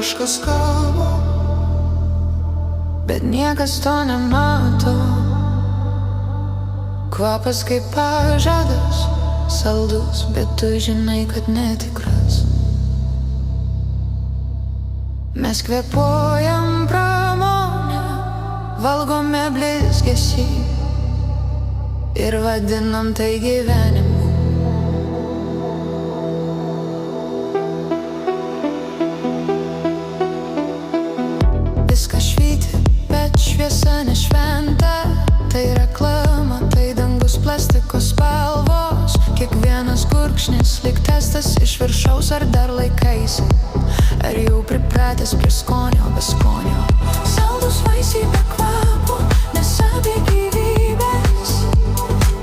kažkas kabo, bet niekas to nemato. Kvapas kaip pažadas, saldus, bet tu žinai, kad netikras. Mes kvėpuojam pramonę, valgome blizgesį ir vadinam tai gyvenimu. Viskas švyti, bet šviesa nešventa. Tai reklama, tai dangus plastiko spalvos. Kiekvienas gurkšnis lyg testas iš viršaus. Ar dar laikaisi? Ar jau pripratęs prie skonio be skonio? Saldus vaisiai be kvapo, nesabė gyvybės.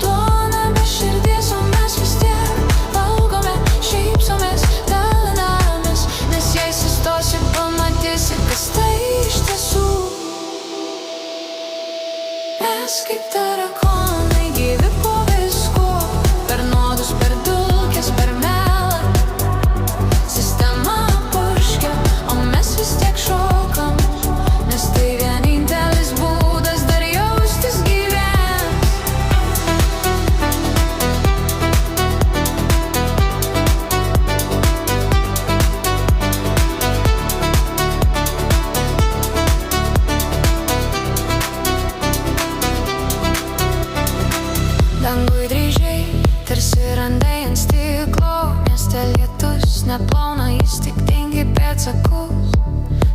Duona be širdies, o mes vis tiek valgome, šypsomės, dalinamės. Nes jei sustosi, pamatysi, kas tai iš tiesų. Mes kaip tarakonai, gyvi po visko, per nuodus, per dulkes, per melą. Sistema purškia, o mes vis tiek šokam, nes tai vienintelis būdas dar jaustis gyviems. Dangui dryžiai, tarsi randai ant stiklo. Mieste lietus neplauna, jis tik tingi pėdsakus.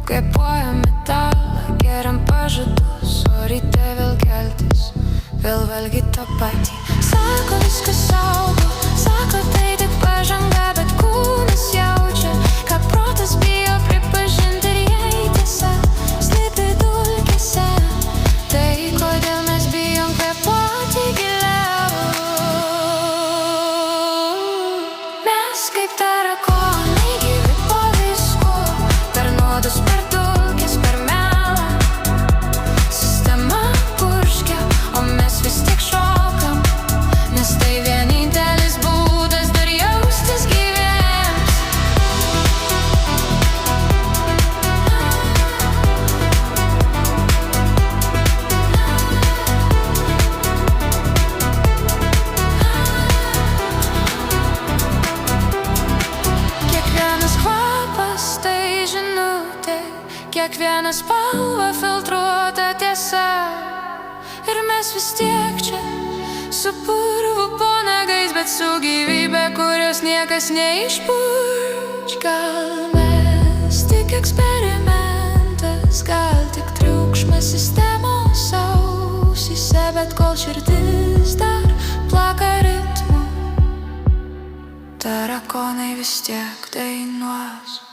Kvėpuojam metalą, geriam pažadus, o ryte vėl keltis, vėl valgyt tą patį. Sako, viskas saugo, sako, tai tik pažanga, bet kūnas jaučia, ką protas bijo pripažinti. Ir jei tiesa slypi dulkėse, tai kodėl mes bijom kvėpuoti giliau? Mes kaip tarakonai, gyvi po visko, per nuodus, per dulkes, per melą. Sistema purškia, o mes vis tiek šokam, nes tai vienintelis būdas dar jaustis gyviems. Kiekvienas kvapas tai žinutė, kiekviena spalva filtruota tiesa. Ir mes vis tiek čia, su purvu po nagais, bet su gyvybe, kurios niekas neišpurč. Gal mes tik eksperimentas, gal tik triukšmas sistemos ausyse, bet kol širdis dar plaka ritmu, tarakonai vis tiek dainuos.